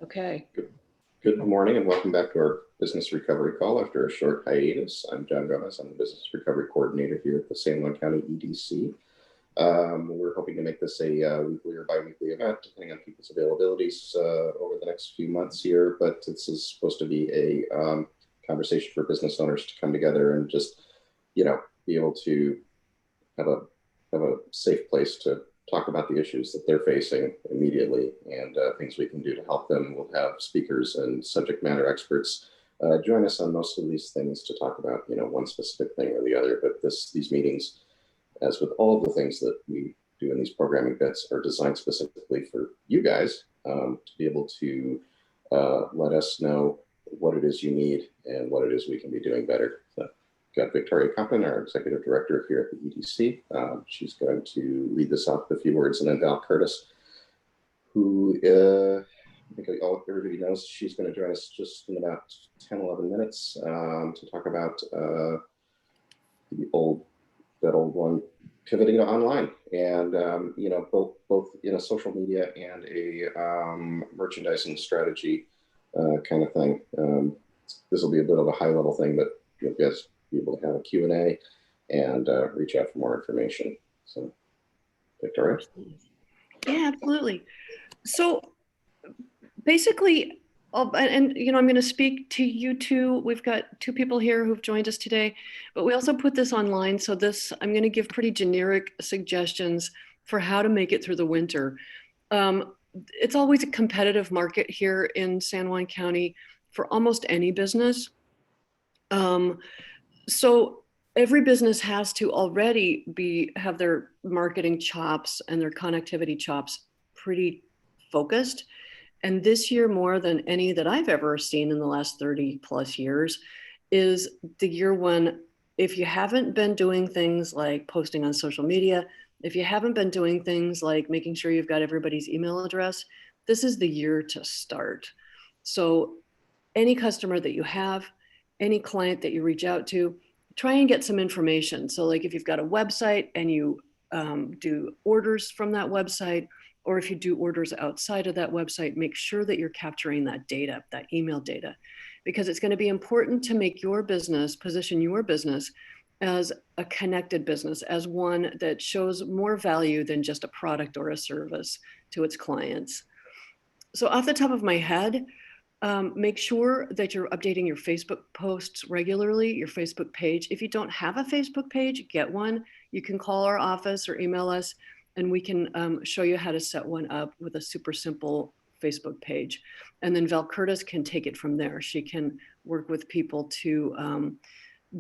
Okay. Good morning and welcome back to our business recovery call after a short hiatus. I'm John Gomez. I'm the business recovery coordinator here at the San Juan County EDC. We're hoping to make this a weekly or bi-weekly event, depending on people's availabilities over the next few months here. But this is supposed to be a conversation for business owners to come together and just, be able to have a safe place to talk about the issues that they're facing immediately and things we can do to help them. We'll have speakers and subject matter experts join us on most of these things to talk about, one specific thing or the other. But these meetings, as with all of the things that we do in these programming bits, are designed specifically for you guys to be able to let us know what it is you need and what it is we can be doing better. So, got Victoria Compton, our executive director here at the EDC. She's going to lead this off with a few words, and then Val Curtis, who I think everybody knows, she's going to join us just in about 10, 11 minutes to talk about that old one, pivoting to online, and both in a social media and a merchandising strategy kind of thing. This will be a bit of a high level thing, but you guys be able to have a Q&A and reach out for more information. So, Victoria? Yeah, absolutely. So basically, I'm going to speak to you two. We've got two people here who've joined us today, but we also put this online. So I'm going to give pretty generic suggestions for how to make it through the winter. It's always a competitive market here in San Juan County for almost any business. So every business has to already have their marketing chops and their connectivity chops pretty focused. And this year, more than any that I've ever seen in the last 30 plus years, is the year when, if you haven't been doing things like posting on social media, if you haven't been doing things like making sure you've got everybody's email address, this is the year to start. So any customer that you have, any client that you reach out to, try and get some information. So like if you've got a website and you do orders from that website, or if you do orders outside of that website, make sure that you're capturing that data, that email data, because it's going to be important to make your business, position your business as a connected business, as one that shows more value than just a product or a service to its clients. So off the top of my head, make sure that you're updating your Facebook posts regularly, your Facebook page. If you don't have a Facebook page, get one. You can call our office or email us, and we can show you how to set one up with a super simple Facebook page. And then Val Curtis can take it from there. She can work with people to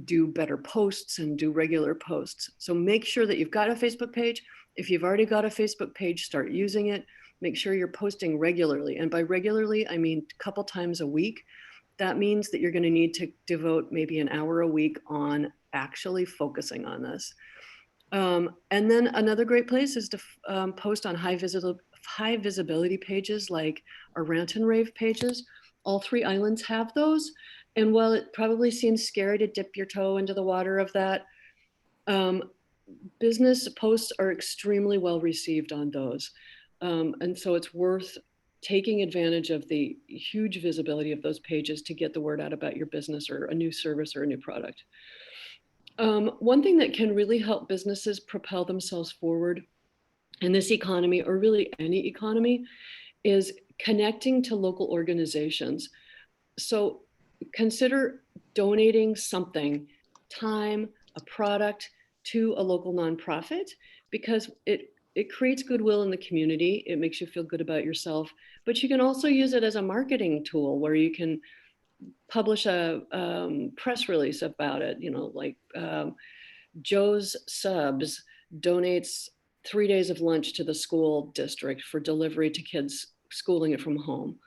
do better posts and do regular posts. So make sure that you've got a Facebook page. If you've already got a Facebook page, start using it. Make sure you're posting regularly. And by regularly, I mean a couple times a week. That means that you're going to need to devote maybe an hour a week on actually focusing on this. And then another great place is to post on high visibility pages like our rant and rave pages. All three islands have those. And while it probably seems scary to dip your toe into the water of that, business posts are extremely well received on those. And so it's worth taking advantage of the huge visibility of those pages to get the word out about your business or a new service or a new product. One thing that can really help businesses propel themselves forward in this economy, or really any economy, is connecting to local organizations. So consider donating something, time, a product, to a local nonprofit, because it creates goodwill in the community. It makes you feel good about yourself, but you can also use it as a marketing tool where you can publish a press release about it. Like Joe's Subs donates 3 days of lunch to the school district for delivery to kids schooling it from home.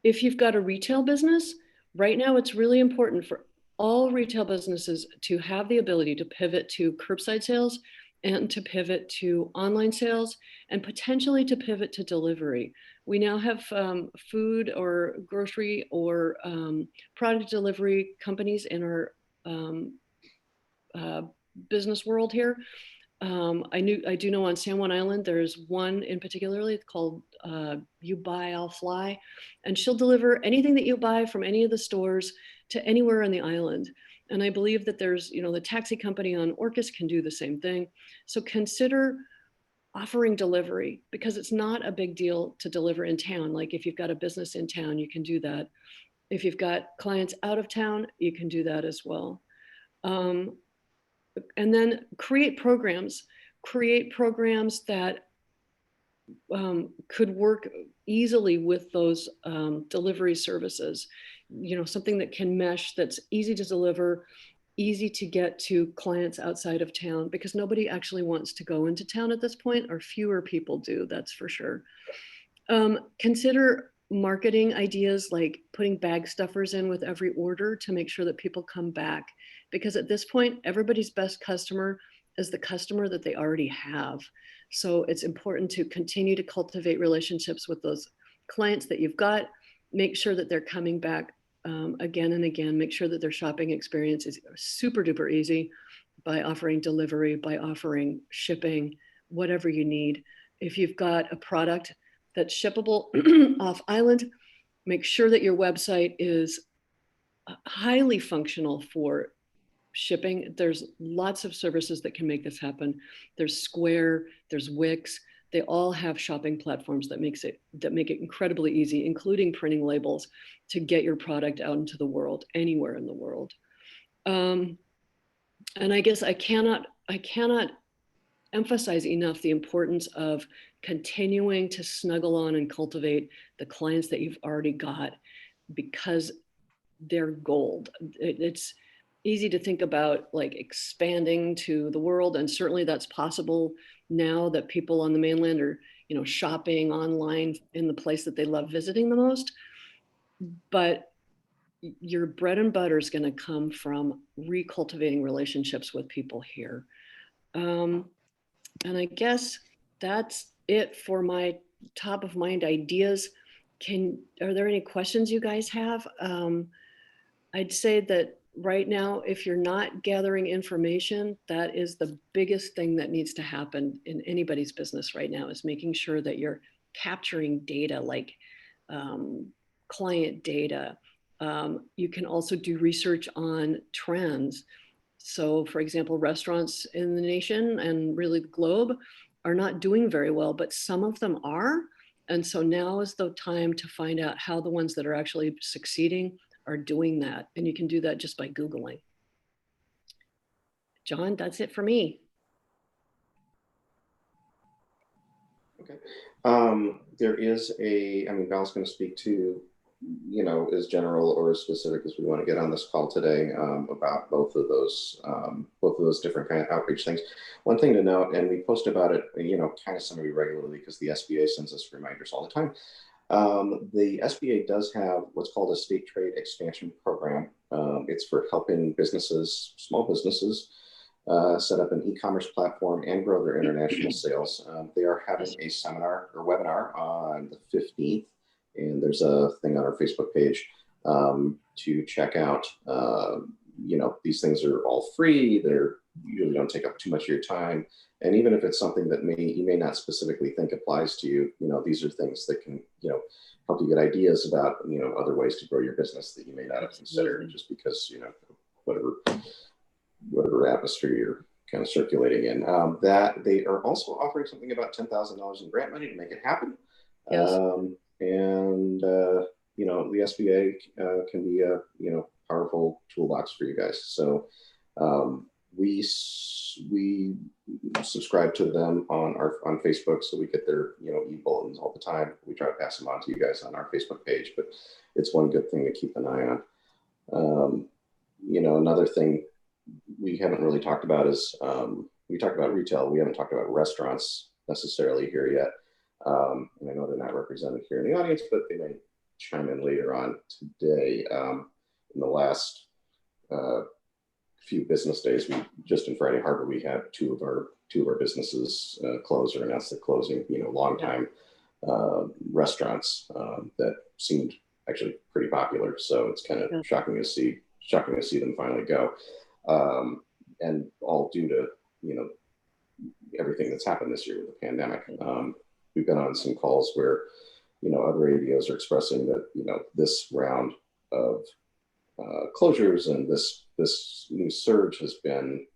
If you've got a retail business, right now it's really important for all retail businesses to have the ability to pivot to curbside sales and to pivot to online sales and potentially to pivot to delivery. We now have food or grocery or product delivery companies in our business world here I do know on San Juan Island, there's one in particularly called You Buy, I'll Fly, and she'll deliver anything that you buy from any of the stores to anywhere on the island. And I believe that there's, the taxi company on Orcas can do the same thing. So consider offering delivery because it's not a big deal to deliver in town. Like if you've got a business in town, you can do that. If you've got clients out of town, you can do that as well. And then create programs that could work easily with those delivery services. Something that can mesh, that's easy to deliver, easy to get to clients outside of town, because nobody actually wants to go into town at this point, or fewer people do, that's for sure. Consider marketing ideas like putting bag stuffers in with every order to make sure that people come back. Because at this point, everybody's best customer is the customer that they already have. So it's important to continue to cultivate relationships with those clients that you've got. Make sure that they're coming back again and again. Make sure that their shopping experience is super duper easy by offering delivery, by offering shipping, whatever you need. If you've got a product that's shippable off island, make sure that your website is highly functional for shipping. There's lots of services that can make this happen. There's Square, there's Wix. They all have shopping platforms that make it incredibly easy, including printing labels, to get your product out into the world, anywhere in the world. And I guess I cannot emphasize enough the importance of continuing to snuggle on and cultivate the clients that you've already got, because they're gold. It's easy to think about like expanding to the world, and certainly that's possible now that people on the mainland are, shopping online in the place that they love visiting the most. But your bread and butter is going to come from recultivating relationships with people here. And I guess that's it for my top of mind ideas. Are there any questions you guys have? I'd say that right now, if you're not gathering information, that is the biggest thing that needs to happen in anybody's business right now, is making sure that you're capturing data like client data. You can also do research on trends. So for example, restaurants in the nation and really the globe are not doing very well, but some of them are. And so now is the time to find out how the ones that are actually succeeding are doing that. And you can do that just by Googling. John, that's it for me. Okay. There is Val's going to speak to, as general or as specific as we want to get on this call today, about both of those different kind of outreach things. One thing to note, and we post about it, kind of semi-regularly because the SBA sends us reminders all the time. The SBA does have what's called a state trade expansion program. It's for helping businesses, small businesses, set up an e-commerce platform and grow their international sales. They are having a seminar or webinar on the 15th, and there's a thing on our Facebook page to check out. These things are all free. They're usually don't take up too much of your time. And even if it's something that you may not specifically think applies to you, these are things that can, help you get ideas about, other ways to grow your business that you may not have considered just because, whatever atmosphere you're kind of circulating in. That they are also offering something about $10,000 in grant money to make it happen. Yes. The SBA can be a, powerful toolbox for you guys. So we subscribe to them on Facebook, so we get their e-bulletins all the time. We try to pass them on to you guys on our Facebook page, but it's one good thing to keep an eye on. Another thing we haven't really talked about is we talked about retail. We haven't talked about restaurants necessarily here yet. And I know they're not represented here in the audience, but they may chime in later on today. In the last few business days, just in Friday Harbor, we had two of our businesses close or announced the closing. Long time restaurants that seemed actually pretty popular. So it's kind of shocking to see them finally go, and all due to everything that's happened this year with the pandemic. We've been on some calls where, other ADOs are expressing that, this round of closures and this new surge has been,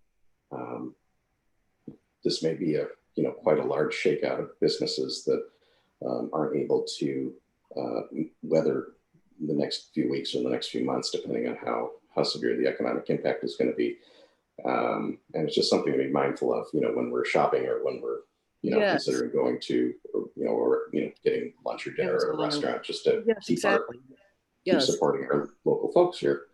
this may be a, quite a large shakeout of businesses that aren't able to weather the next few weeks or the next few months, depending on how severe the economic impact is going to be. And it's just something to be mindful of, when we're shopping or when we're, Yes. considering going to, or getting lunch or dinner at a restaurant, just to keep supporting our local folks here.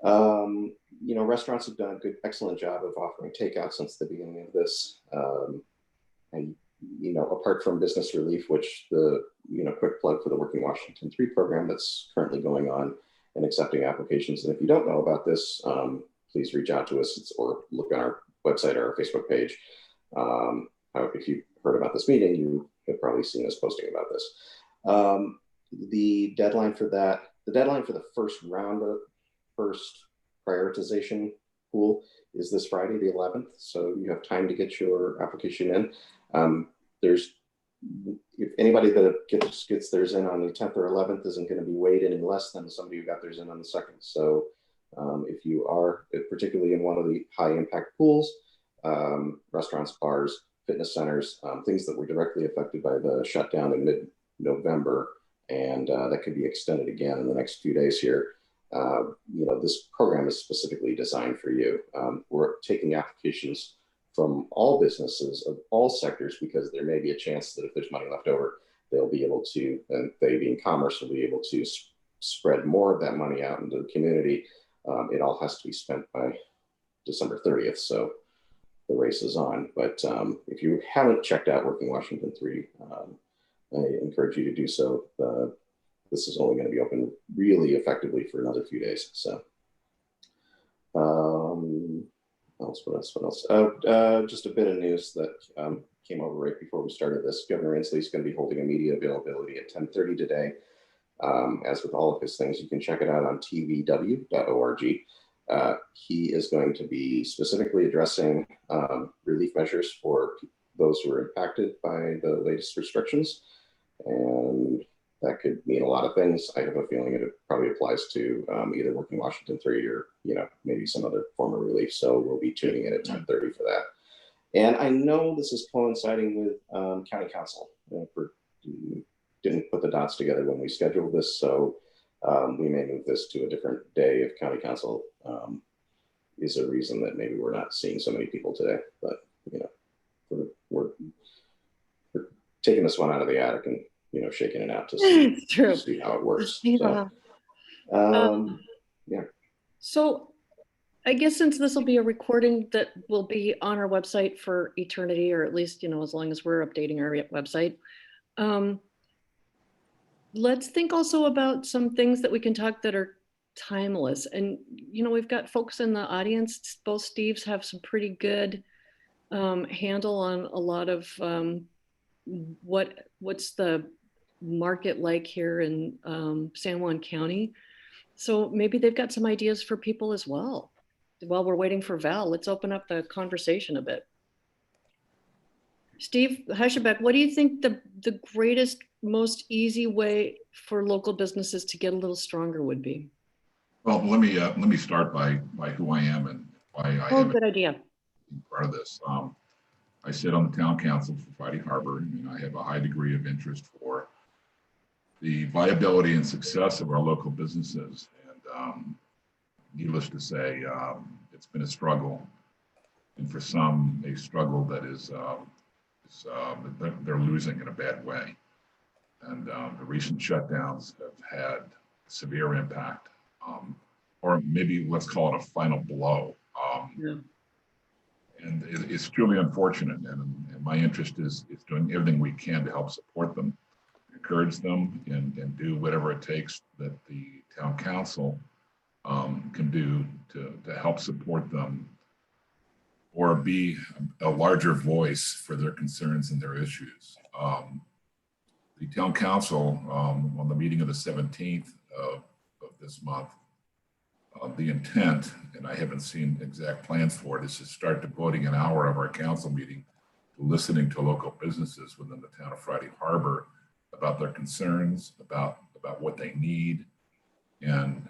Restaurants have done a good, excellent job of offering takeout since the beginning of this. And, apart from business relief, which the, quick plug for the Working Washington 3 program that's currently going on and accepting applications. And if you don't know about this, please reach out to us or look on our website or our Facebook page. If you've heard about this meeting, you have probably seen us posting about this. The deadline for the first round of prioritization pool is this Friday, the 11th. So you have time to get your application in. If anybody that gets theirs in on the 10th or 11th isn't going to be weighed any less than somebody who got theirs in on the 2nd. So if you are particularly in one of the high impact pools, restaurants, bars, fitness centers, things that were directly affected by the shutdown in mid-November, and that could be extended again in the next few days here. This program is specifically designed for you. We're taking applications from all businesses of all sectors because there may be a chance that if there's money left over, they'll be able to, and they being commerce, will be able to spread more of that money out into the community. It all has to be spent by December 30th. So the race is on. But if you haven't checked out Working Washington 3, I encourage you to do so. This is only going to be open really effectively for another few days. So what else? Just a bit of news that came over right before we started this. Governor Inslee is going to be holding a media availability at 10:30 today. As with all of his things, you can check it out on tvw.org. He is going to be specifically addressing relief measures for those who are impacted by the latest restrictions. And that could mean a lot of things. I have a feeling it probably applies to either Working Washington 3 or, maybe some other form of relief. So we'll be tuning in at 10:30 for that. And I know this is coinciding with County Council. Didn't put the dots together when we scheduled this, so we may move this to a different day if County Council is a reason that maybe we're not seeing so many people today. But we're taking this one out of the attic and shaking it out to see how it works. So, yeah. So I guess since this will be a recording that will be on our website for eternity, or at least as long as we're updating our website. Let's think also about some things that we can talk that are timeless. And, we've got folks in the audience, both Steves have some pretty good handle on a lot of what's the market like here in San Juan County. So maybe they've got some ideas for people as well. While we're waiting for Val, let's open up the conversation a bit. Steve Haschebeck, what do you think the greatest, most easy way for local businesses to get a little stronger would be? Well, let me start by who I am and why I good idea. Part of this. I sit on the town council for Friday Harbor, and I have a high degree of interest for the viability and success of our local businesses. And needless to say, it's been a struggle, and for some, a struggle that is they're losing in a bad way. And the recent shutdowns have had severe impact, or maybe let's call it a final blow. And it's truly unfortunate. And my interest is doing everything we can to help support them, encourage them, and do whatever it takes that the town council can do to help support them, or be a larger voice for their concerns and their issues. The town council, on the meeting of the 17th of this month, the intent, and I haven't seen exact plans for it, is to start devoting an hour of our council meeting listening to local businesses within the town of Friday Harbor about their concerns, about what they need. And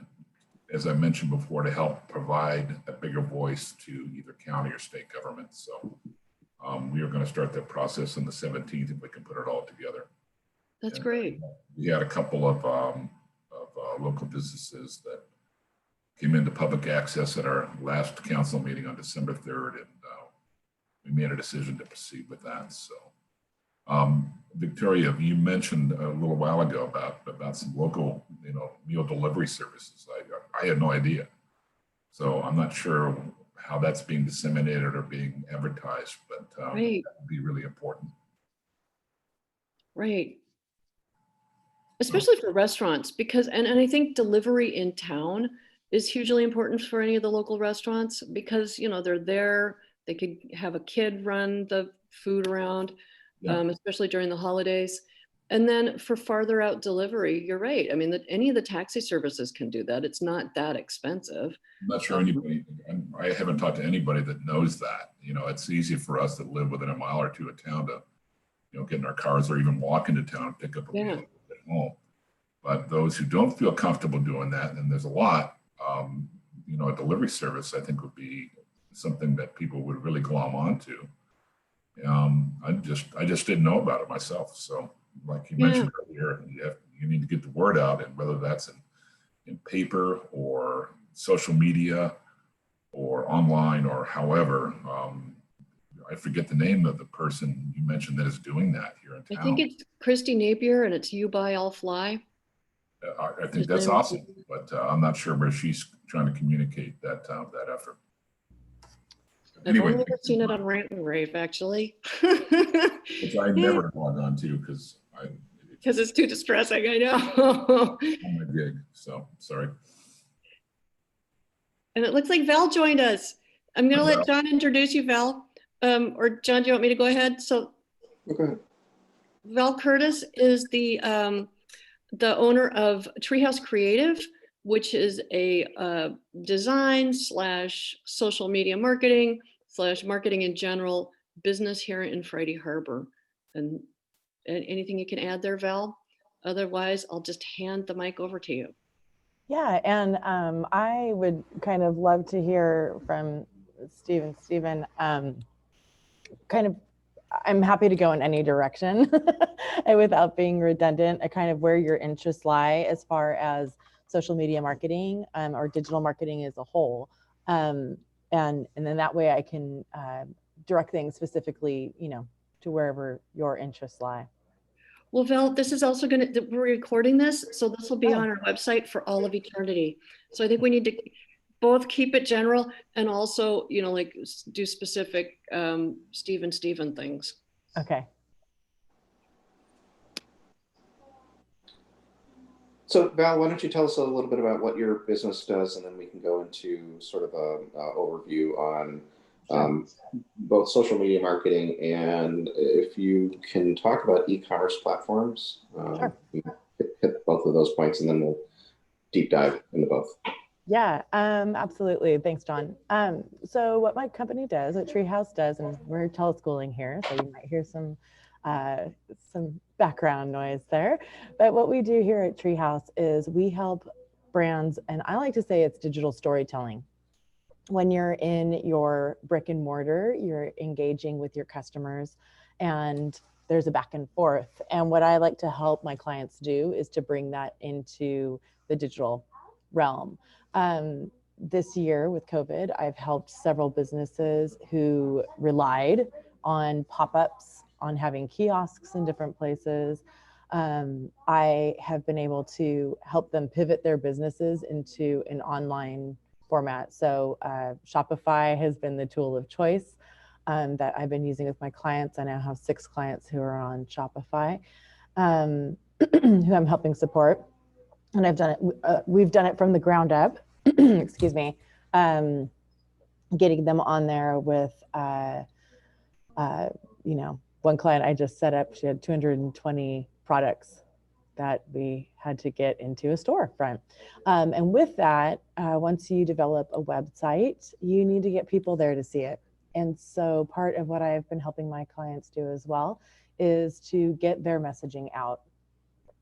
as I mentioned before, to help provide a bigger voice to either county or state government. So we are going to start that process on the 17th if we can put it all together. That's And great. we had a couple of local businesses that came into public access at our last council meeting on December 3rd, and we made a decision to proceed with that. So, Victoria, you mentioned a little while ago about some local, meal delivery services. I had no idea. So I'm not sure how that's being disseminated or being advertised, but Right. that would be really important. Right. Especially for restaurants, because, and I think delivery in town is hugely important for any of the local restaurants because, they're there, they could have a kid run the food around, Yeah. Especially during the holidays. And then for farther out delivery, you're right. I mean, any of the taxi services can do that. It's not that expensive. I'm not sure anybody, I haven't talked to anybody that knows that. It's easy for us that live within a mile or two of town to, get in our cars or even walk into town and pick up a meal at home. But those who don't feel comfortable doing that, and there's a lot, a delivery service, I think, would be something that people would really glom onto. I just didn't know about it myself. So like you mentioned earlier, you need to get the word out, and whether that's in paper or social media or online or however, I forget the name of the person you mentioned that is doing that here in town. I think it's Christy Napier, and it's You Buy, I'll Fly. I think that's awesome, but I'm not sure where she's trying to communicate that effort. Anyway, I've only ever seen it on Rant and Rave, actually. which I never log on to because it's too distressing. I know. on my gig. So sorry. And it looks like Val joined us. I'm going to let Val. John introduce you, Val. Or John, do you want me to go ahead? So, Okay. Val Curtis is the owner of Treehouse Creative, which is a design / social media marketing / marketing in general business here in Friday Harbor. And anything you can add there, Val? Otherwise, I'll just hand the mic over to you. Yeah, and I would kind of love to hear from Stephen. I'm happy to go in any direction and without being redundant, kind of where your interests lie as far as social media marketing or digital marketing as a whole. And then that way I can direct things specifically, to wherever your interests lie. Well, Val, this is also we're recording this, so this will be on our website for all of eternity. So I think we need to both keep it general and also, like do specific Stephen things. Okay. So Val, why don't you tell us a little bit about what your business does, and then we can go into sort of an overview on both social media marketing, and if you can talk about e-commerce platforms, Sure. hit both of those points, and then we'll deep dive into both. Yeah, absolutely. Thanks, John. So what my company does, what Treehouse does, and we're teleschooling here, so you might hear some background noise there. But what we do here at Treehouse is we help brands, and I like to say it's digital storytelling. When you're in your brick and mortar, you're engaging with your customers and there's a back and forth. And what I like to help my clients do is to bring that into the digital realm. This year with COVID, I've helped several businesses who relied on pop-ups, on having kiosks in different places. I have been able to help them pivot their businesses into an online format. So Shopify has been the tool of choice that I've been using with my clients. I now have 6 clients who are on Shopify, who I'm helping support. And I've done it, we've done it from the ground up, excuse me, getting them on there with, one client I just set up, she had 220 products that we had to get into a storefront. And with that, once you develop a website, you need to get people there to see it. And so part of what I've been helping my clients do as well is to get their messaging out,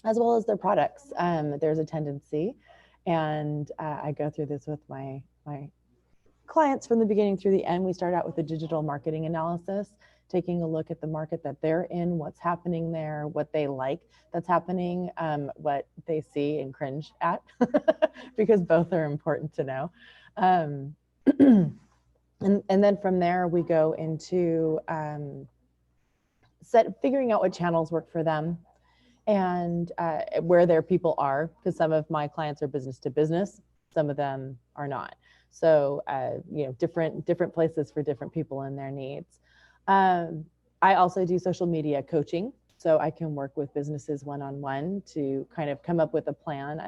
as well as their products. There's a tendency, and I go through this with my clients from the beginning through the end. We start out with a digital marketing analysis, taking a look at the market that they're in, what's happening there, what they like that's happening, what they see and cringe at, because both are important to know. And then from there, we go into figuring out what channels work for them, and where their people are, because some of my clients are business to business, some of them are not. So, different places for different people and their needs. I also do social media coaching, so I can work with businesses one-on-one to kind of come up with a plan.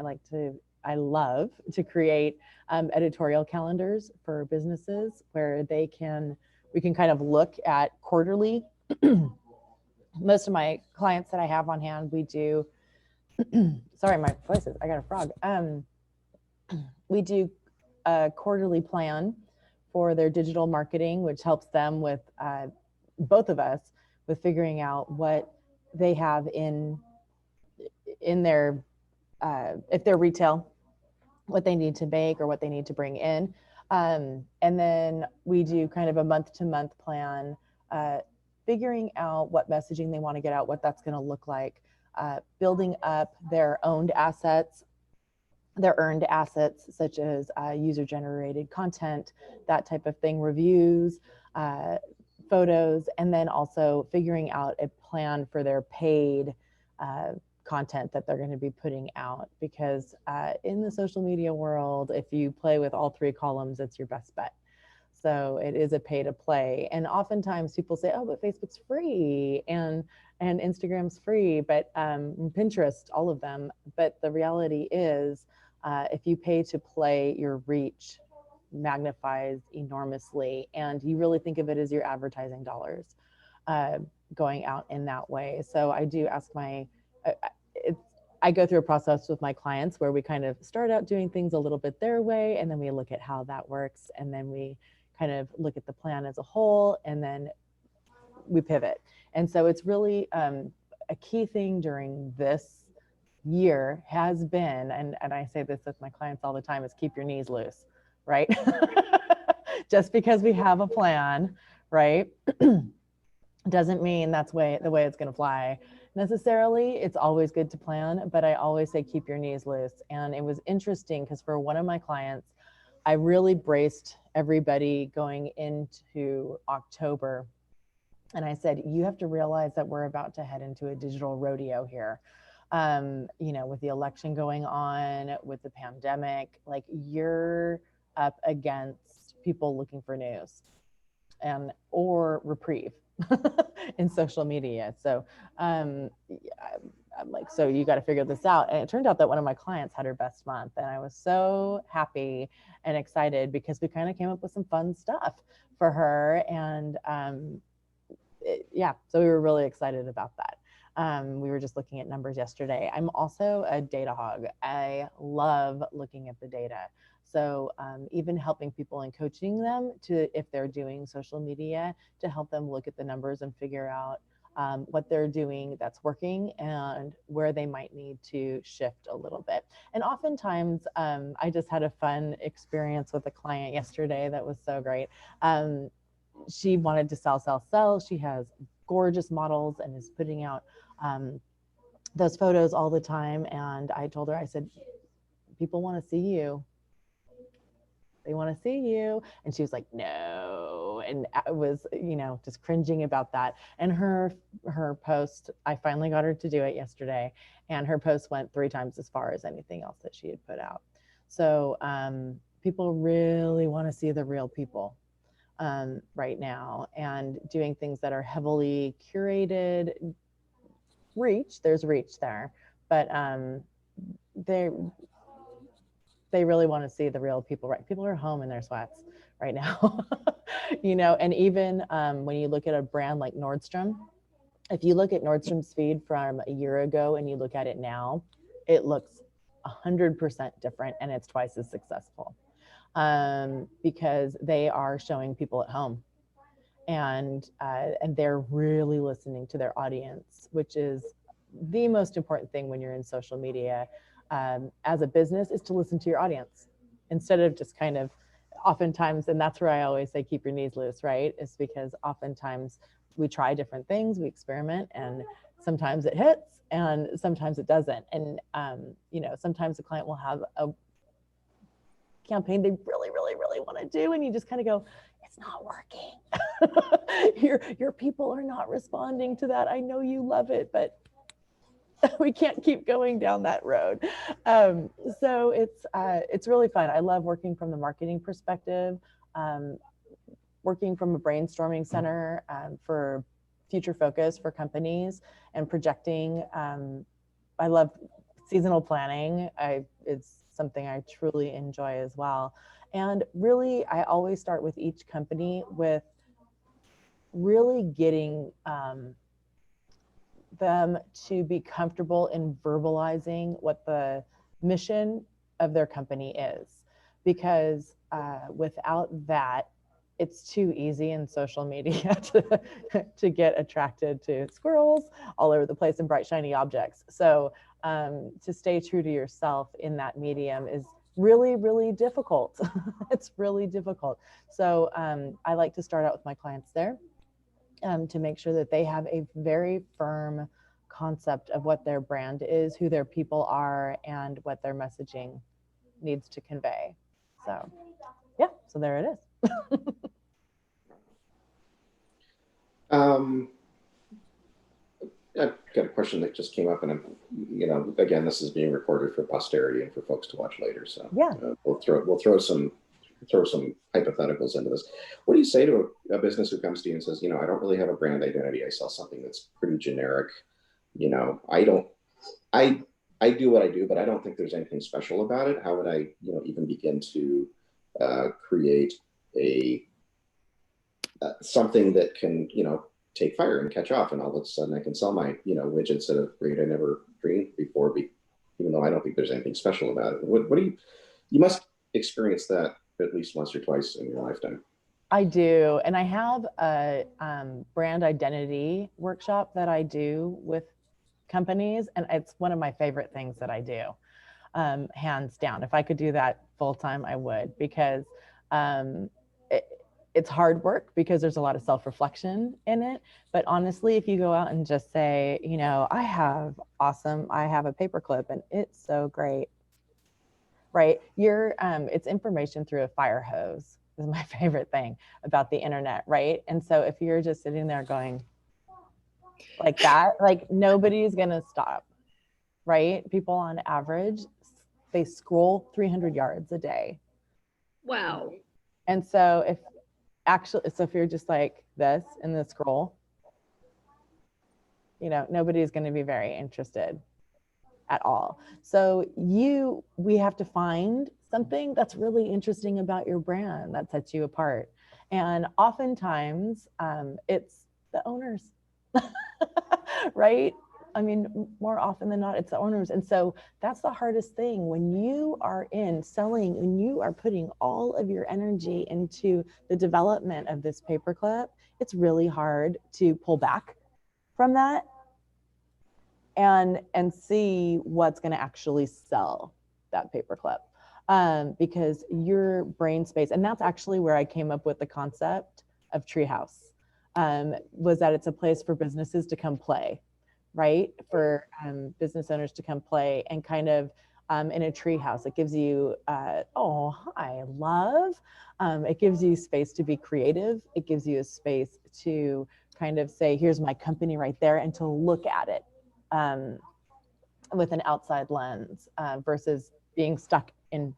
I love to create editorial calendars for businesses where we can kind of look at quarterly. Most of my clients that I have on hand, we do, sorry, my voice is, I got a frog. We do a quarterly plan for their digital marketing, which helps them with, both of us, with figuring out what they have in their, if they're retail, what they need to make or what they need to bring in. And then we do kind of a month-to-month plan, figuring out what messaging they want to get out, what that's going to look like, building up their owned assets, their earned assets, such as user-generated content, that type of thing, reviews, photos, and then also figuring out a plan for their paid content that they're going to be putting out. Because in the social media world, if you play with all three columns, it's your best bet. So it is a pay to play. And oftentimes people say, oh, but Facebook's free and Instagram's free, but Pinterest, all of them. But the reality is, if you pay to play, your reach magnifies enormously. And you really think of it as your advertising dollars going out in that way. So I do ask I go through a process with my clients where we kind of start out doing things a little bit their way, and then we look at how that works, and then we kind of look at the plan as a whole, and then we pivot. And so it's really a key thing during this year has been, and I say this with my clients all the time, is keep your knees loose, right? Just because we have a plan, right, doesn't mean that's the way it's going to fly necessarily. It's always good to plan, but I always say keep your knees loose. And it was interesting because for one of my clients, I really braced everybody going into October. And I said, you have to realize that we're about to head into a digital rodeo here. With the election going on, with the pandemic, like you're up against people looking for news or reprieve in social media. So I'm like, so you got to figure this out. And it turned out that one of my clients had her best month, and I was so happy and excited because we kind of came up with some fun stuff for her. And so we were really excited about that. We were just looking at numbers yesterday. I'm also a data hog. I love looking at the data. So even helping people and coaching them if they're doing social media, to help them look at the numbers and figure out what they're doing that's working and where they might need to shift a little bit. And oftentimes, I just had a fun experience with a client yesterday that was so great. She wanted to sell. She has gorgeous models and is putting out those photos all the time. And I told her, I said, people want to see you. They want to see you. And she was like, no. And I was, just cringing about that. And her post, I finally got her to do it yesterday. And her post went 3 times as far as anything else that she had put out. So people really want to see the real people right now, and doing things that are heavily curated. There's reach there, but they really want to see the real people, right? People are home in their sweats right now, and even when you look at a brand like Nordstrom, if you look at Nordstrom's feed from a year ago and you look at it now, it looks 100% different, and it's twice as successful because they are showing people at home. and they're really listening to their audience, which is the most important thing when you're in social media as a business, is to listen to your audience instead of just kind of oftentimes, and that's where I always say keep your knees loose, right? Is because oftentimes we try different things, we experiment, and sometimes it hits and sometimes it doesn't. And you know, sometimes the client will have a campaign they really, really, really want to do, and you just kind of go, it's not working. Your people are not responding to that. I know you love it, but we can't keep going down that road. So it's really fun. I love working from the marketing perspective, working from a brainstorming center for future focus for companies and projecting. I love seasonal planning. It's something I truly enjoy as well. And really, I always start with each company with really getting them to be comfortable in verbalizing what the mission of their company is. Because without that, it's too easy in social media to get attracted to squirrels all over the place and bright, shiny objects. So to stay true to yourself in that medium is really, really difficult. It's really difficult. So I like to start out with my clients there to make sure that they have a very firm concept of what their brand is, who their people are, and what their messaging needs to convey. So yeah, so there it is. I've got a question that just came up, and you know, again, this is being recorded for posterity and for folks to watch later. So yeah, we'll throw some hypotheticals into this. What do you say to a business who comes to you and says, you know, I don't really have a brand identity. I sell something that's pretty generic. You know, I do what I do, but I don't think there's anything special about it. How would I, you know, even begin to create a something that can, you know, take fire and catch off, and all of a sudden I can sell my, you know, widgets at a rate I never dreamed before, even though I don't think there's anything special about it. What do you must experience that at least once or twice in your lifetime. I do. And I have a brand identity workshop that I do with companies. And it's one of my favorite things that I do, hands down. If I could do that full time, I would, because it's hard work because there's a lot of self-reflection in it. But honestly, if you go out and just say, you know, I have a paperclip and it's so great, right? It's information through a fire hose is my favorite thing about the internet, right? And so if you're just sitting there going like that, like nobody's gonna stop, right? People on average, they scroll 300 yards a day. Wow. And so if you're just like this in the scroll, you know, nobody's going to be very interested at all. So we have to find something that's really interesting about your brand that sets you apart. And oftentimes it's the owners, right? I mean, more often than not, it's the owners. And so that's the hardest thing when you are in selling and you are putting all of your energy into the development of this paperclip. It's really hard to pull back from that and see what's going to actually sell that paperclip, because your brain space, and that's actually where I came up with the concept of Treehouse, was that it's a place for businesses to come play. Right? For business owners to come play and kind of in a tree house. It gives you, it gives you space to be creative. It gives you a space to kind of say, here's my company right there, and to look at it with an outside lens versus being stuck in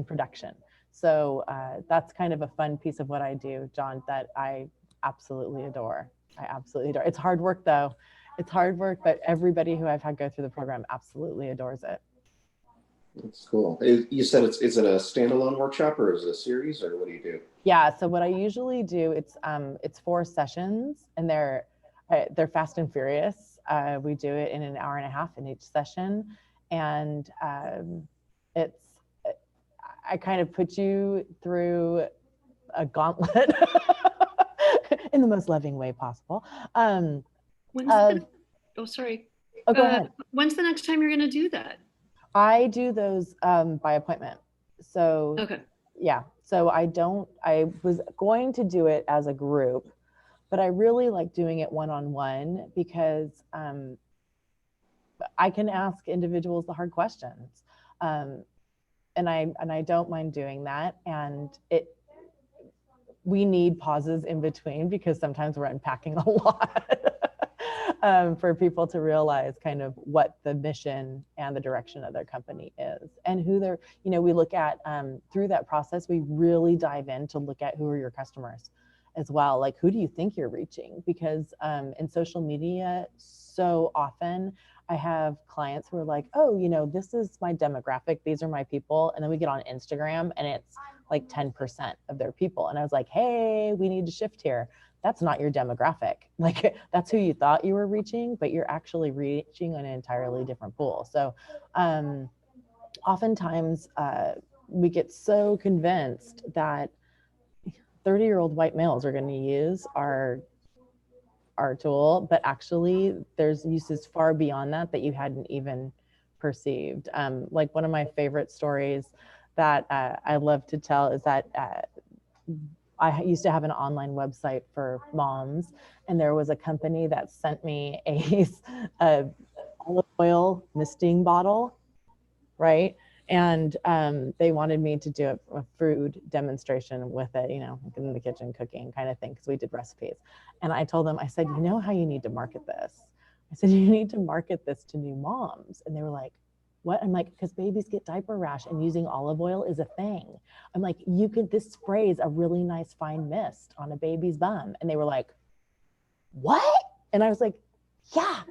production. So that's kind of a fun piece of what I do, John, that I absolutely adore. It's hard work though. It's hard work, but everybody who I've had go through the program absolutely adores it. That's cool. You said is it a standalone workshop or is it a series, or what do you do? Yeah, so what I usually do, it's 4 sessions, and they're fast and furious. We do it in an hour and a half in each session, and I kind of put you through a gauntlet. in the most loving way possible. When's oh, sorry. Oh, go ahead. When's the next time you're going to do that? I do those by appointment. So Okay. yeah, so I was going to do it as a group, but I really like doing it one-on-one because I can ask individuals the hard questions. And I don't mind doing that. And we need pauses in between because sometimes we're unpacking a lot for people to realize kind of what the mission and the direction of their company is and who they're, we look at through that process, we really dive in to look at who are your customers as well. Like, who do you think you're reaching? Because in social media, so often I have clients who are like, oh, this is my demographic. These are my people. And then we get on Instagram and it's like 10% of their people. And I was like, hey, we need to shift here. That's not your demographic. Like, that's who you thought you were reaching, but you're actually reaching an entirely different pool. So oftentimes we get so convinced that 30-year-old white males are going to use our tool, but actually there's uses far beyond that you hadn't even perceived. Like, one of my favorite stories that I love to tell is that I used to have an online website for moms, and there was a company that sent me a olive oil misting bottle, right? And they wanted me to do a food demonstration with it, in the kitchen cooking kind of thing, because we did recipes. And I told them, I said, you know how you need to market this? I said, you need to market this to new moms. And they were like, what? I'm like, because babies get diaper rash and using olive oil is a thing. I'm like, this sprays a really nice fine mist on a baby's bum. And they were like, what? And I was like, yeah,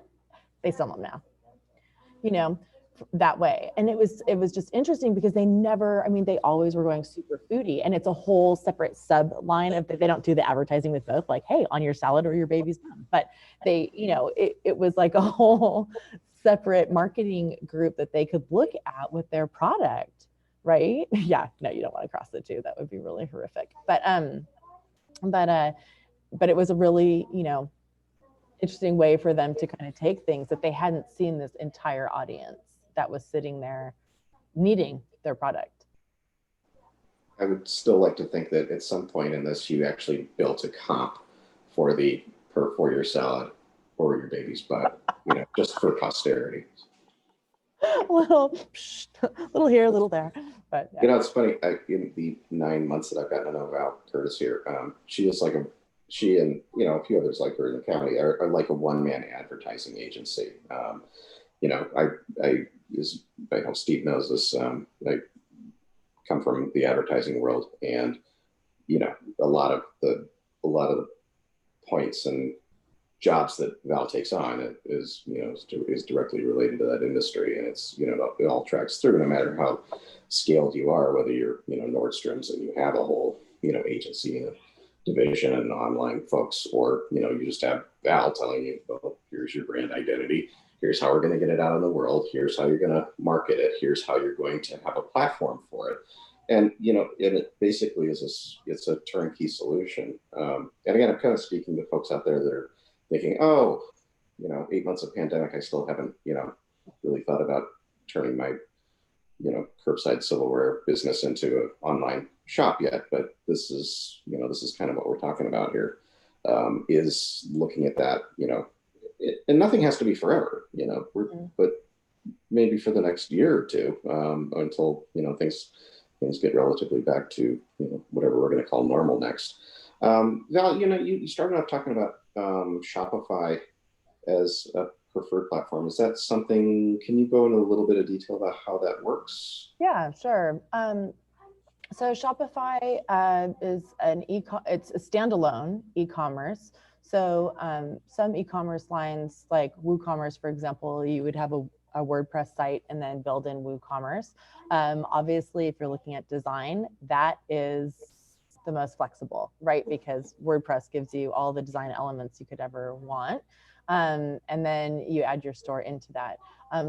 they sell them now, that way. And it was just interesting because they always were going super foodie, and it's a whole separate sub line of that. They don't do the advertising with both, like, hey, on your salad or your baby's bum, but they, it was like a whole separate marketing group that they could look at with their product, right? Yeah, no, you don't want to cross the two. That would be really horrific. But it was a really, interesting way for them to kind of take things that they hadn't seen this entire audience that was sitting there needing their product. I would still like to think that at some point in this, you actually built a comp for your salad or your baby's butt, just for posterity. little here, a little there, but yeah. It's funny. In the 9 months that I've gotten to know Val Curtis here, she and a few others like her in the county are like a one-man advertising agency. I know Steve knows this. I come from the advertising world, and a lot of the points and jobs that Val takes on is directly related to that industry, and it's it all tracks through, no matter how scaled you are, whether you're Nordstrom's and you have a whole agency and division and online folks, or you just have Val telling you, well, here's your brand identity, here's how we're going to get it out in the world, here's how you're going to market it, here's how you're going to have a platform for it. And it basically it's a turnkey solution. And again, I'm kind of speaking to folks out there that are thinking, 8 months of pandemic, I still haven't really thought about turning my curbside silverware business into an online shop yet, but this is kind of what we're talking about here, is looking at that, and nothing has to be forever, but maybe for the next year or two, until things get relatively back to whatever we're going to call normal next. Val, you started off talking about Shopify as a preferred platform. Is that something? Can you go into a little bit of detail about how that works? Yeah, sure. So Shopify is it's a standalone e-commerce. So some e-commerce lines like WooCommerce, for example, you would have a WordPress site and then build in WooCommerce. Obviously, if you're looking at design, that is the most flexible, right? Because WordPress gives you all the design elements you could ever want. And then you add your store into that.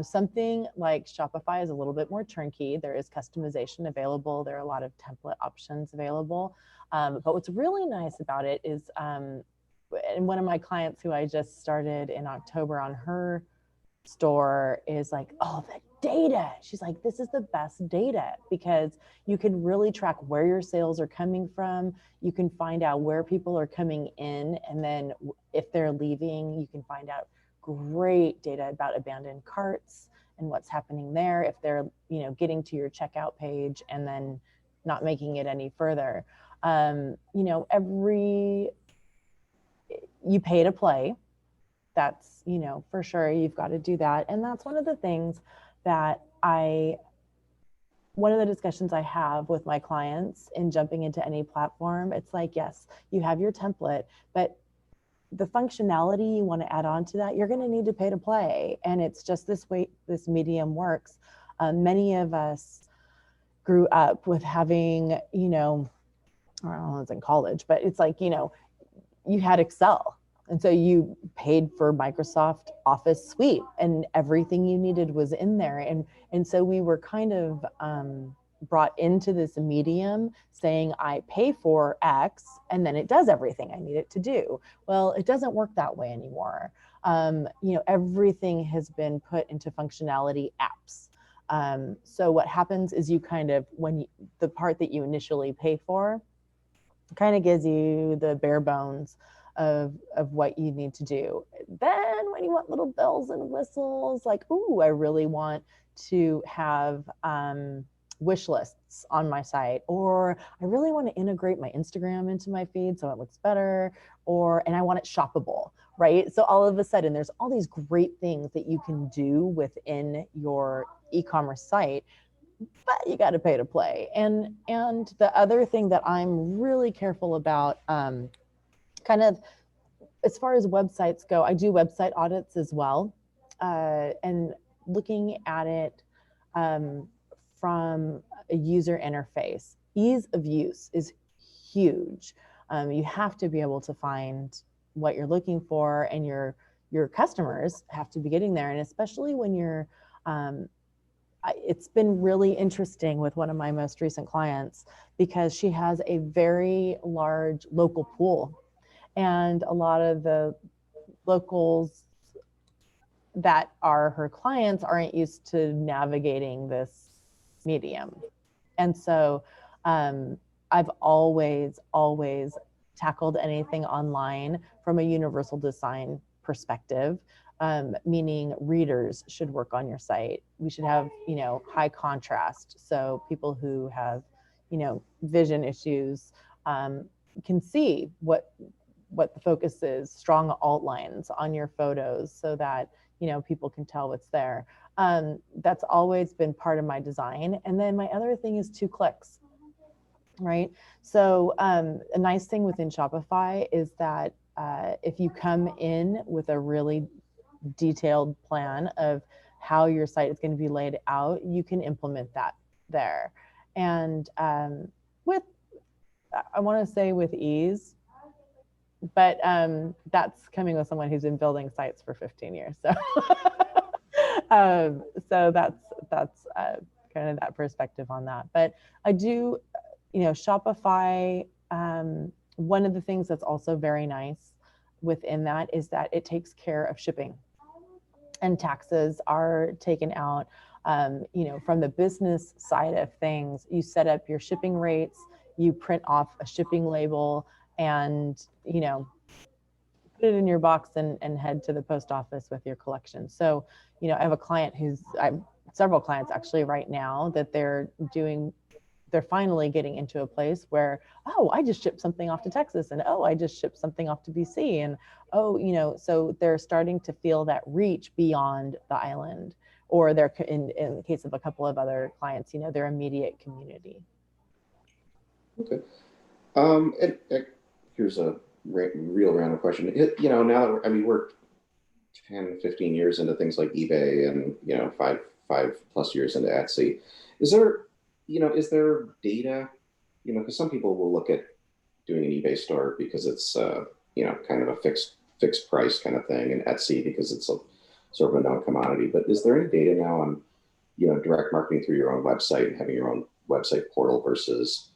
Something like Shopify is a little bit more turnkey. There is customization available. There are a lot of template options available. But what's really nice about it is and one of my clients who I just started in October on her store is like, oh, the data. She's like, this is the best data because you can really track where your sales are coming from. You can find out where people are coming in. And then if they're leaving, you can find out great data about abandoned carts and what's happening there. If they're, you know, getting to your checkout page and then not making it any further. You know, you pay to play. That's, you know, for sure, you've got to do that. And that's one of the things that one of the discussions I have with my clients in jumping into any platform. It's like, yes, you have your template, but the functionality you want to add on to that, you're going to need to pay to play. And it's just this way this medium works. Many of us grew up with having, you know, I don't know, I was in college, but it's like, you know, you had Excel. And so you paid for Microsoft Office Suite and everything you needed was in there. And so we were kind of brought into this medium saying, I pay for X and then it does everything I need it to do. Well, it doesn't work that way anymore. You know, everything has been put into functionality apps. So what happens is you kind of, the part that you initially pay for kind of gives you the bare bones of what you need to do. Then when you want little bells and whistles, like, ooh, I really want to have wish lists on my site, or I really want to integrate my Instagram into my feed so it looks better, and I want it shoppable, right? So all of a sudden there's all these great things that you can do within your e-commerce site, but you got to pay to play. And the other thing that I'm really careful about, kind of as far as websites go, I do website audits as well, and looking at it from a user interface. Ease of use is huge. You have to be able to find what you're looking for, and your customers have to be getting there. And especially when you're, it's been really interesting with one of my most recent clients because she has a very large local pool. And a lot of the locals that are her clients aren't used to navigating this medium. And so I've always tackled anything online from a universal design perspective, meaning readers should work on your site. We should have, you know, high contrast. So people who have, you know, vision issues can see what the focus is, strong alt lines on your photos so that, you know, people can tell what's there. That's always been part of my design. And then my other thing is 2 clicks, right? So a nice thing within Shopify is that if you come in with a really detailed plan of how your site is going to be laid out, you can implement that there. And I want to say with ease, but that's coming with someone who's been building sites for 15 years. So, so that's kind of that perspective on that. But I do, you know, Shopify, one of the things that's also very nice within that is that it takes care of shipping, and taxes are taken out. You know, from the business side of things, you set up your shipping rates, you print off a shipping label, and, you know, put it in your box and head to the post office with your collection. So, you know, I have a client several clients actually right now that they're finally getting into a place where, oh, I just shipped something off to Texas, and oh, I just shipped something off to BC, and oh, you know, so they're starting to feel that reach beyond the island, or they're in the case of a couple of other clients, you know, their immediate community. Okay. And here's a real random question. You know, now that we're 10, 15 years into things like eBay, and, you know, five plus years into Etsy. Is there data, you know, because some people will look at doing an eBay store because it's, you know, kind of a fixed price kind of thing, and Etsy because it's a sort of a known commodity. But is there any data now on, you know, direct marketing through your own website and having your own website portal versus,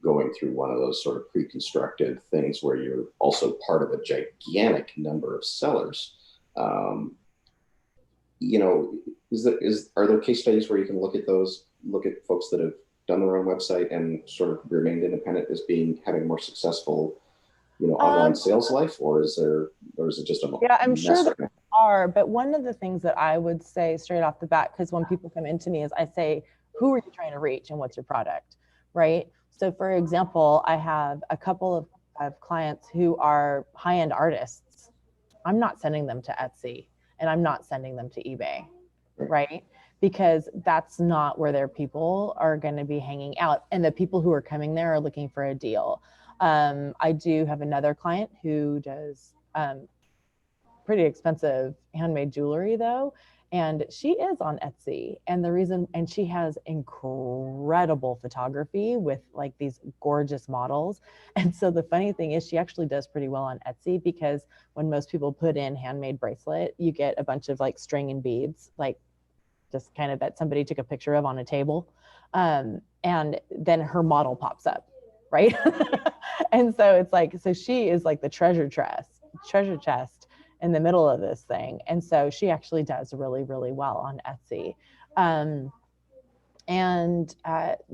going through one of those sort of pre-constructed things where you're also part of a gigantic number of sellers. You know, are there case studies where you can look at folks that have done their own website and sort of remained independent as having a more successful, you know, online sales life, or is it just a Yeah, I'm mess sure right there now? are, but one of the things that I would say straight off the bat, because when people come into me, is I say, who are you trying to reach and what's your product, right? So for example, I have a couple of clients who are high-end artists. I'm not sending them to Etsy and I'm not sending them to eBay, right? Because that's not where their people are going to be hanging out. And the people who are coming there are looking for a deal. I do have another client who does pretty expensive handmade jewelry though. And she is on Etsy. And she has incredible photography with like these gorgeous models. And so the funny thing is she actually does pretty well on Etsy, because when most people put in handmade bracelet, you get a bunch of like string and beads, like just kind of that somebody took a picture of on a table. And then her model pops up, right? And so it's like, so she is like the treasure chest in the middle of this thing. And so she actually does really, really well on Etsy.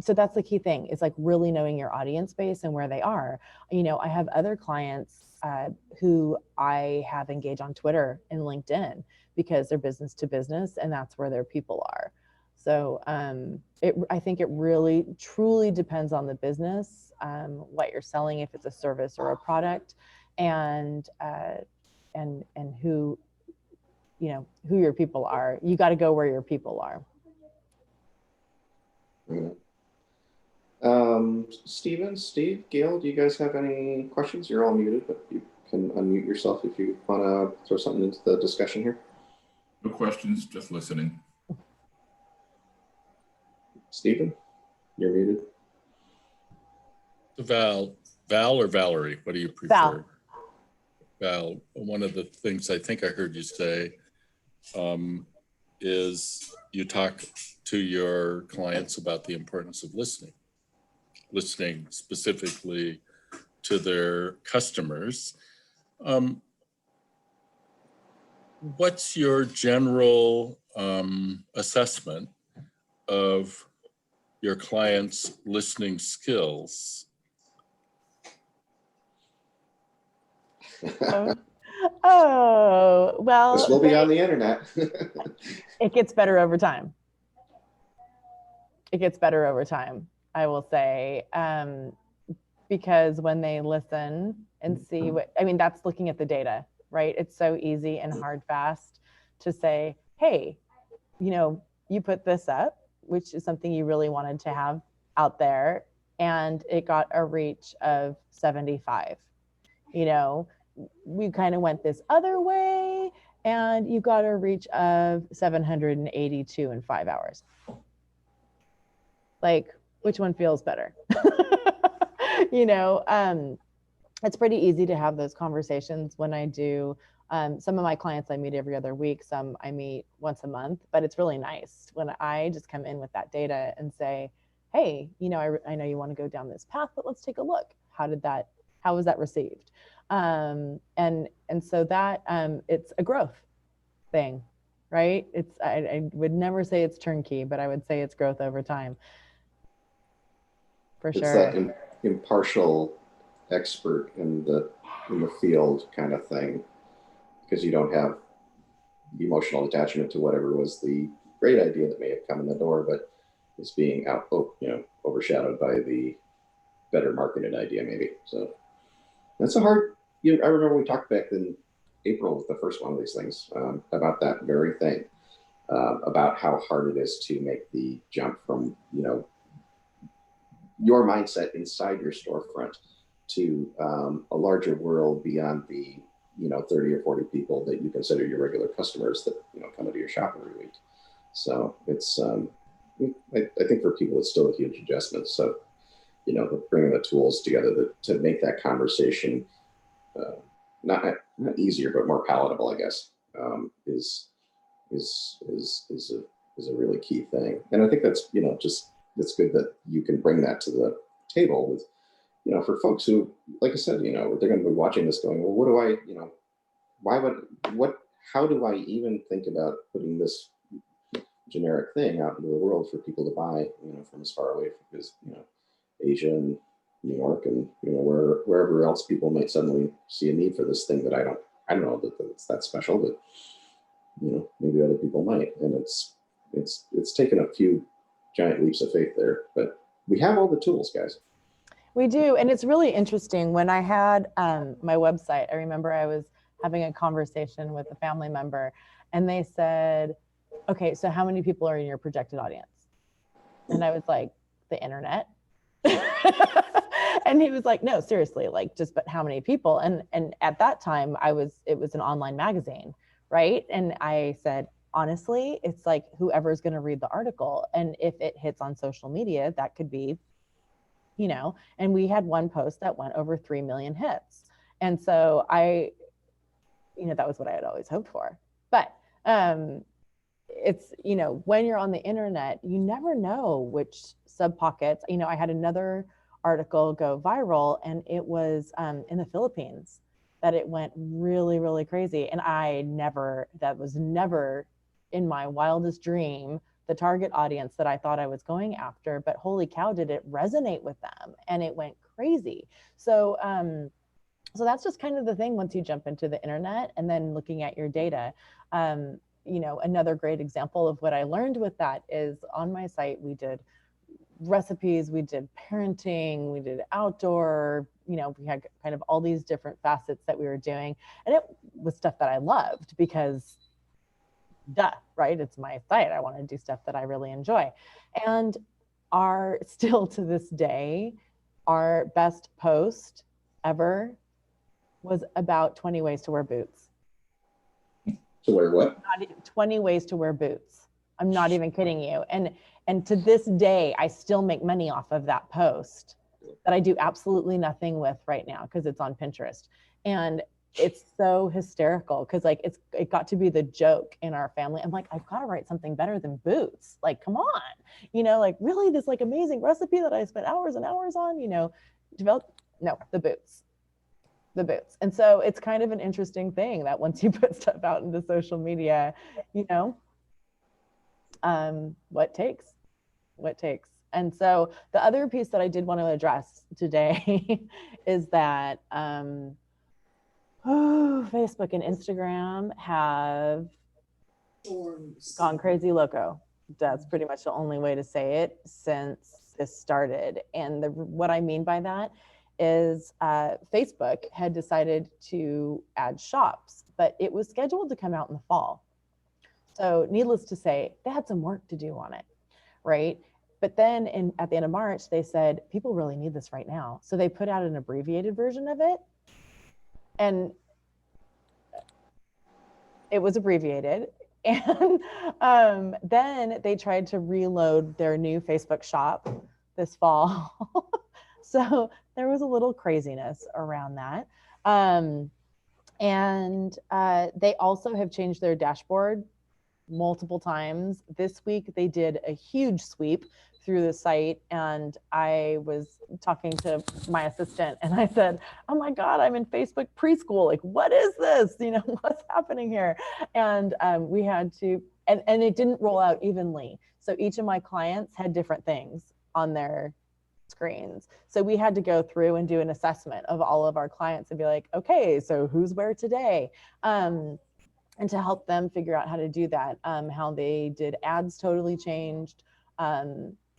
So that's the key thing, is like really knowing your audience base and where they are. You know, I have other clients who I have engaged on Twitter and LinkedIn because they're business to business and that's where their people are. So I think it really truly depends on the business, what you're selling, if it's a service or a product, and who, you know, who your people are. You got to go where your people are. Steve, Gail, do you guys have any questions? You're all muted, but you can unmute yourself if you want to throw something into the discussion here. No questions, just listening. Stephen, you're muted. Val or Valerie, what do you prefer? Val, one of the things I think I heard you say is you talk to your clients about the importance of listening specifically to their customers. What's your general assessment of your clients' listening skills? Oh, well, this will be on the internet. It gets better over time. It gets better over time, I will say, because when they listen and see what, I mean, that's looking at the data, right? It's so easy and hard fast to say, hey, you know, you put this up, which is something you really wanted to have out there, and it got a reach of 75. You know, we kind of went this other way and you got a reach of 782 in 5 hours. Like, which one feels better? You know, it's pretty easy to have those conversations when I do. Some of my clients I meet every other week, some I meet once a month, but it's really nice when I just come in with that data and say, hey, you know, I know you want to go down this path, but let's take a look. How was that received? And so that it's a growth thing, right? I would never say it's turnkey, but I would say it's growth over time. For sure. It's that impartial expert in the field kind of thing, because you don't have the emotional attachment to whatever was the great idea that may have come in the door, but it's being overshadowed by the better marketed idea, maybe. So that's a hard. I remember we talked back in April with the first one of these things about that very thing, about how hard it is to make the jump from your mindset inside your storefront to a larger world beyond the 30 or 40 people that you consider your regular customers that come into your shop every week. So it's I think for people it's still a huge adjustment. So bringing the tools together to make that conversation not easier but more palatable, I guess, is a really key thing. And I think that's it's good that you can bring that to the table with for folks who, like I said, they're going to be watching this going, well, what do I, how do I even think about putting this generic thing out into the world for people to buy, from as far away as, Asia and New York and, wherever else people might suddenly see a need for this thing that I don't know that it's that special, but, maybe other people might. And it's taken a few giant leaps of faith there, but we have all the tools, guys. We do. And it's really interesting. When I had my website, I remember I was having a conversation with a family member and they said, okay, so how many people are in your projected audience? And I was like, the internet. And he was like, no, seriously, like but how many people? And at that time it was an online magazine, right? And I said, honestly, it's like whoever's going to read the article. And if it hits on social media, that could be, and we had one post that went over 3 million hits. And so that was what I had always hoped for. But it's, when you're on the internet, you never know which sub pockets. I had another article go viral and it was in the Philippines that it went really, really crazy. And that was never in my wildest dream the target audience that I thought I was going after, but holy cow, did it resonate with them and it went crazy. So that's just kind of the thing once you jump into the internet and then looking at your data. Another great example of what I learned with that is on my site, we did recipes, we did parenting, we did outdoor, we had kind of all these different facets that we were doing. And it was stuff that I loved because right? It's my site. I want to do stuff that I really enjoy. And still to this day, our best post ever was about 20 ways to wear boots. To wear what? 20 ways to wear boots. I'm not even kidding you. And to this day, I still make money off of that post that I do absolutely nothing with right now because it's on Pinterest. And it's so hysterical because it got to be the joke in our family. I'm like, I've got to write something better than boots. Like, come on, really this amazing recipe that I spent hours and hours on, the boots. And so it's kind of an interesting thing that once you put stuff out into social media, what takes. And so the other piece that I did want to address today is that Facebook and Instagram have gone crazy loco. That's pretty much the only way to say it since this started. And what I mean by that is Facebook had decided to add shops, but it was scheduled to come out in the fall. So needless to say, they had some work to do on it, right? But then at the end of March, they said, people really need this right now. So they put out an abbreviated version of it. And it was abbreviated. And then they tried to reload their new Facebook shop this fall. So there was a little craziness around that. And they also have changed their dashboard multiple times. This week, they did a huge sweep through the site. And I was talking to my assistant and I said, oh my God, I'm in Facebook preschool. Like, what is this? What's happening here? And we had to, and it didn't roll out evenly. So each of my clients had different things on their screens. So we had to go through and do an assessment of all of our clients and be like, okay, so who's where today? And to help them figure out how to do that, how they did ads totally changed.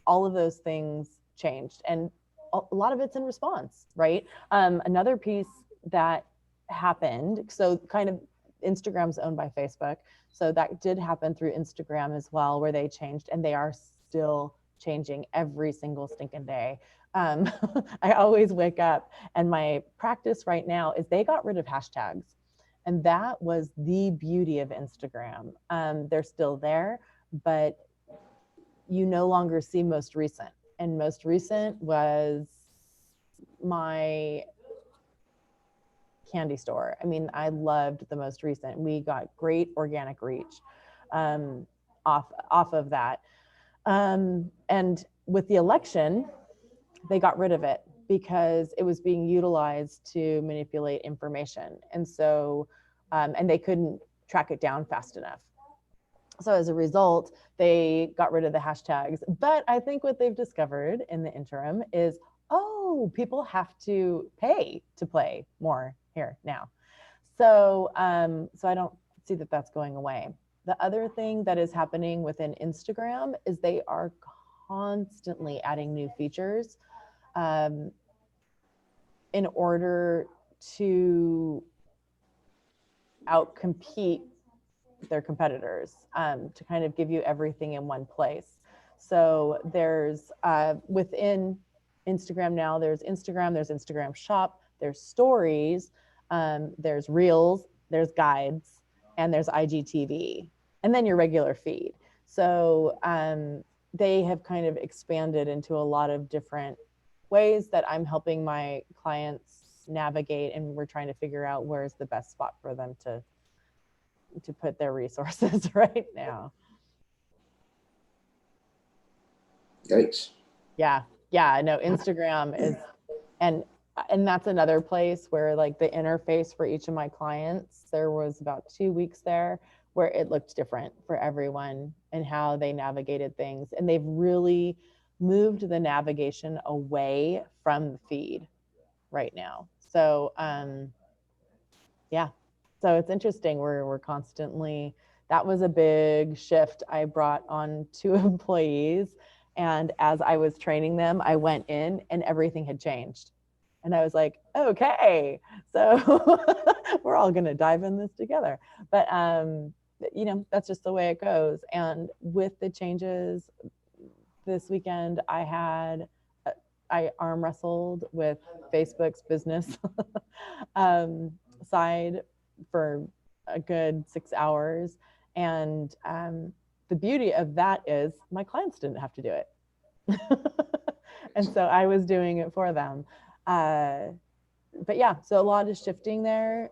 All of those things changed. And a lot of it's in response, right? Another piece that happened, so kind of Instagram's owned by Facebook. So that did happen through Instagram as well, where they changed, and they are still changing every single stinking day. I always wake up and my practice right now is they got rid of hashtags. And that was the beauty of Instagram. They're still there, but you no longer see most recent. And most recent was my candy store. I mean, I loved the most recent. We got great organic reach off of that. And with the election, they got rid of it because it was being utilized to manipulate information. And so, and they couldn't track it down fast enough. So as a result, they got rid of the hashtags. But I think what they've discovered in the interim is, oh, people have to pay to play more here now. So, so I don't see that that's going away. The other thing that is happening within Instagram is they are constantly adding new features in order to outcompete their competitors, to kind of give you everything in one place. So there's within Instagram now, there's Instagram Shop, there's stories, there's reels, there's guides, and there's IGTV, and then your regular feed. So they have kind of expanded into a lot of different ways that I'm helping my clients navigate, and we're trying to figure out where's the best spot for them to put their resources right now. Yikes. Yeah, no, Instagram is, and that's another place where like the interface for each of my clients, there was about 2 weeks there where it looked different for everyone and how they navigated things. And they've really moved the navigation away from the feed right now. So yeah, so it's interesting. We're constantly, that was a big shift I brought on 2 employees. And as I was training them, I went in and everything had changed. And I was like, okay, so we're all going to dive in this together. But, you know, that's just the way it goes. And with the changes this weekend, I arm wrestled with Facebook's business side for a good 6 hours. And the beauty of that is my clients didn't have to do it. And so I was doing it for them. But yeah, so a lot is shifting there.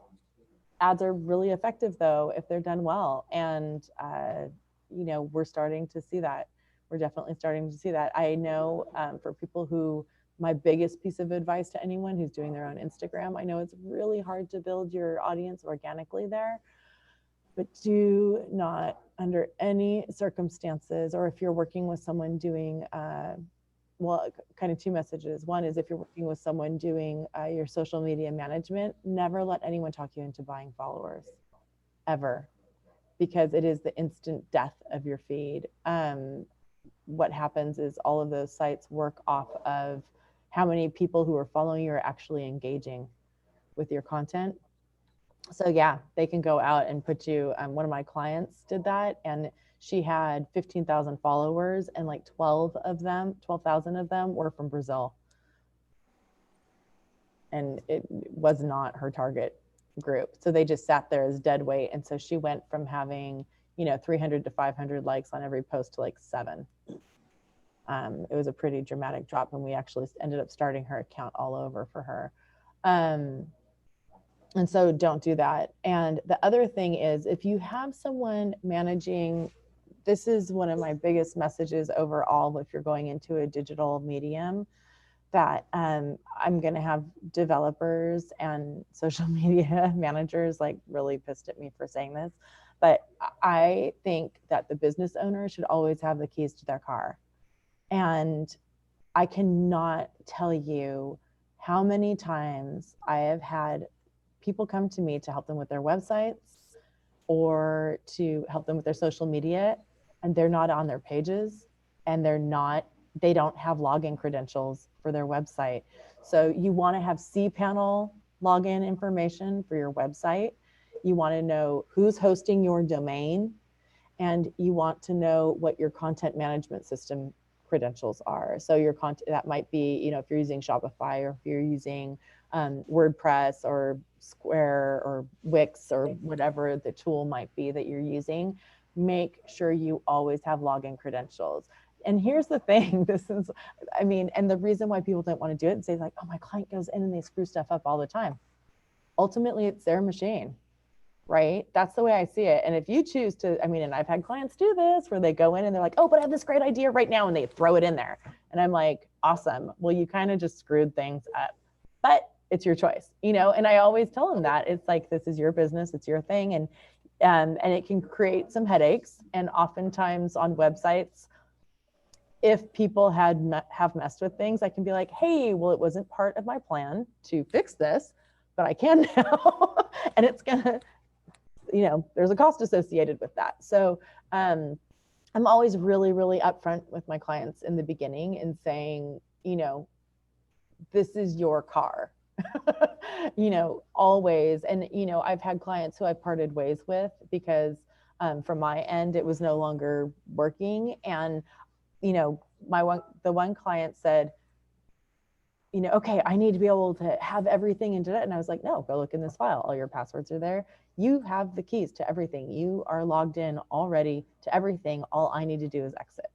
Ads are really effective though, if they're done well. And, you know, we're starting to see that. We're definitely starting to see that. I know for people who, my biggest piece of advice to anyone who's doing their own Instagram, I know it's really hard to build your audience organically there, but do not under any circumstances, or if you're working with someone doing, well, kind of 2 messages. One is if you're working with someone doing your social media management, never let anyone talk you into buying followers, ever, because it is the instant death of your feed. What happens is all of those sites work off of how many people who are following you are actually engaging with your content. So yeah, they can go out and put you, one of my clients did that, and she had 15,000 followers, and like 12,000 of them were from Brazil. And it was not her target group. So they just sat there as dead weight. And so she went from having, you know, 300 to 500 likes on every post to like 7. It was a pretty dramatic drop, and we actually ended up starting her account all over for her. And so don't do that. And the other thing is, if you have someone managing, this is one of my biggest messages overall, if you're going into a digital medium, that I'm going to have developers and social media managers like really pissed at me for saying this, but I think that the business owner should always have the keys to their car. And I cannot tell you how many times I have had people come to me to help them with their websites or to help them with their social media, and they're not on their pages, and they don't have login credentials for their website. So you want to have cPanel login information for your website. You want to know who's hosting your domain, and you want to know what your content management system credentials are. So your content, that might be, you know, if you're using Shopify, or if you're using WordPress or Square or Wix or whatever the tool might be that you're using, make sure you always have login credentials. And here's the thing, this is, I mean, and the reason why people don't want to do it and say like, oh, my client goes in and they screw stuff up all the time. Ultimately, it's their machine, right? That's the way I see it. And if you choose to, I mean, and I've had clients do this where they go in and they're like, oh, but I have this great idea right now, and they throw it in there. And I'm like, awesome. Well, you kind of just screwed things up, but it's your choice, you know? And I always tell them that it's like, this is your business, it's your thing. And it can create some headaches. And oftentimes on websites, if people have messed with things, I can be like, hey, well, it wasn't part of my plan to fix this, but I can now. And it's gonna, you know, there's a cost associated with that. So I'm always really, really upfront with my clients in the beginning and saying, you know, this is your car, you know, always. And, you know, I've had clients who I've parted ways with because from my end, it was no longer working. And, you know, the one client said, you know, okay, I need to be able to have everything into it. And I was like, no, go look in this file. All your passwords are there. You have the keys to everything. You are logged in already to everything. All I need to do is exit.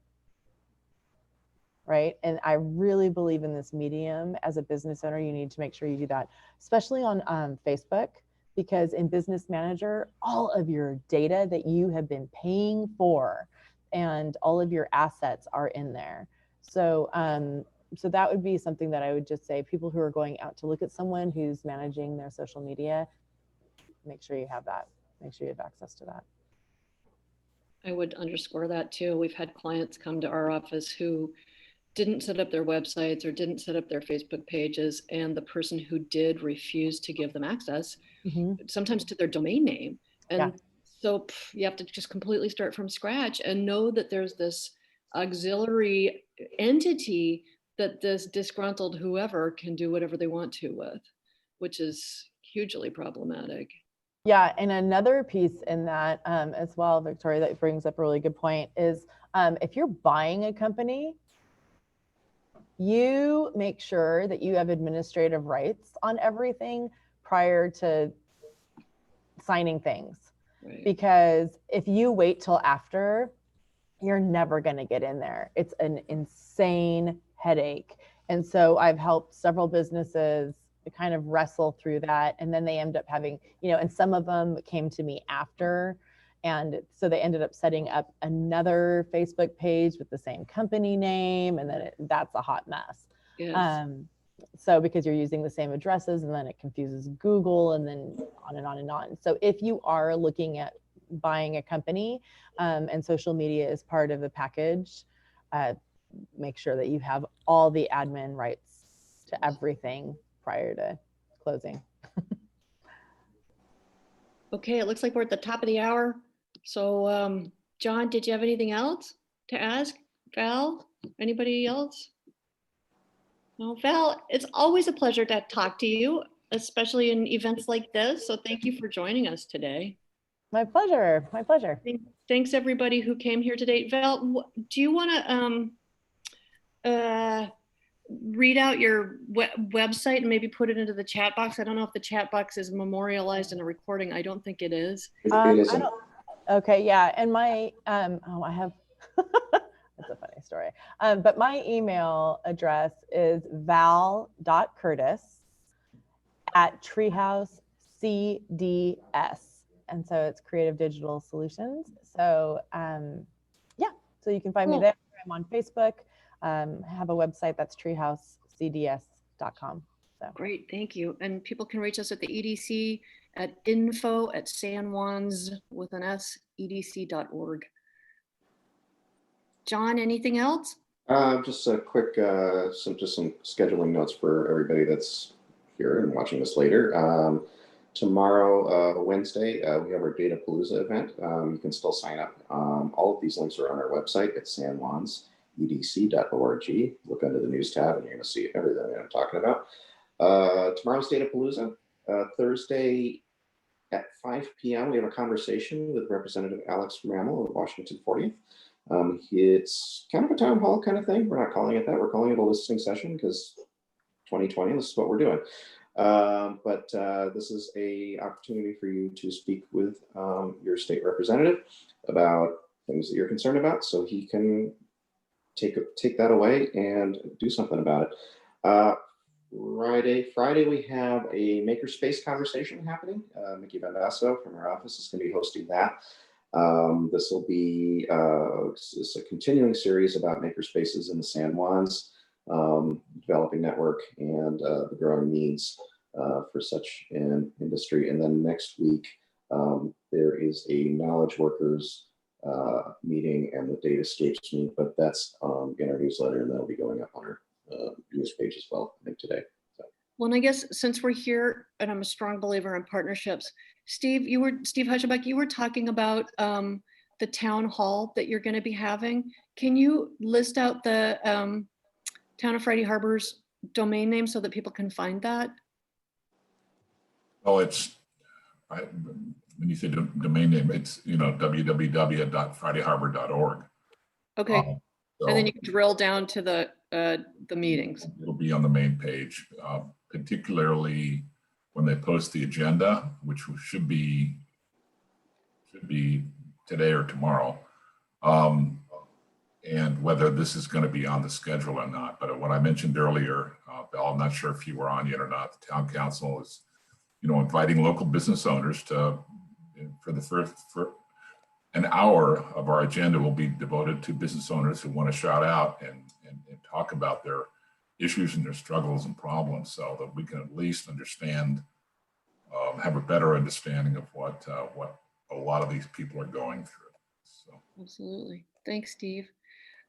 Right. And I really believe in this medium. As a business owner, you need to make sure you do that, especially on Facebook, because in Business Manager, all of your data that you have been paying for and all of your assets are in there. So, so that would be something that I would just say, people who are going out to look at someone who's managing their social media, make sure you have that. Make sure you have access to that. I would underscore that too. We've had clients come to our office who didn't set up their websites or didn't set up their Facebook pages, and the person who did refused to give them access, sometimes to their domain name. And so you have to just completely start from scratch and know that there's this auxiliary entity that this disgruntled whoever can do whatever they want to with, which is hugely problematic. Yeah, and another piece in that as well, Victoria, that brings up a really good point is if you're buying a company, you make sure that you have administrative rights on everything prior to signing things. Right. Because if you wait till after, you're never going to get in there. It's an insane headache. And so I've helped several businesses kind of wrestle through that. And then they end up having, you know, and some of them came to me after. And so they ended up setting up another Facebook page with the same company name. And then that's a hot mess. Yes. So because you're using the same addresses and then it confuses Google and then on and on and on. So if you are looking at buying a company and social media is part of the package, make sure that you have all the admin rights to everything prior to closing. Okay, it looks like we're at the top of the hour. So John, did you have anything else to ask? Val, anybody else? No, Val, it's always a pleasure to talk to you, especially in events like this. So thank you for joining us today. My pleasure. My pleasure. Thanks everybody who came here today. Val, do you want to read out your website and maybe put it into the chat box? I don't know if the chat box is memorialized in a recording. I don't think it is. Okay, yeah. And my, I have, that's a funny story. But my email address is val.curtis@TreehouseCDS. And so it's Creative Digital Solutions. So yeah, so you can find me there. I'm on Facebook. I have a website that's treehousecds.com. So. Great, thank you. And people can reach us at the EDC at info@sanjuans.org. John, anything else? Just a quick, some scheduling notes for everybody that's here and watching this later. Tomorrow, Wednesday, we have our Datapalooza event. You can still sign up. All of these links are on our website at sanjuansedc.org. Look under the news tab and you're going to see everything that I'm talking about. Tomorrow's Datapalooza. Thursday at 5 p.m. we have a conversation with Representative Alex Rammel of Washington 40th. It's kind of a town hall kind of thing. We're not calling it that. We're calling it a listening session because 2020, this is what we're doing. But this is a opportunity for you to speak with your state representative about things that you're concerned about, so he can take that away and do something about it. Friday we have a makerspace conversation happening. Mickey Bandasso from our office is going to be hosting that. This will be it's a continuing series about makerspaces in the San Juans. developing network and the growing needs for such an industry. And then next week, there is a knowledge workers meeting, and the date escapes me, but that's in our newsletter, and that'll be going up on our news page as well, I think today. So. Well, and I guess since we're here, and I'm a strong believer in partnerships, Steve Huschenbeck, you were talking about the town hall that you're going to be having. Can you list out the Town of Friday Harbor's domain name so that people can find that? Oh, when you say domain name, it's, www.fridayharbor.org. Okay. So And then you can drill down to the meetings. it'll be on the main page, particularly when they post the agenda, which should be today or tomorrow, and whether this is going to be on the schedule or not. But what I mentioned earlier, Bill, I'm not sure if you were on yet or not. The town council is, inviting local business owners for an hour of our agenda will be devoted to business owners who want to shout out and talk about their issues and their struggles and problems, so that we can at least understand, have a better understanding of what a lot of these people are going through. So. Absolutely. Thanks, Steve.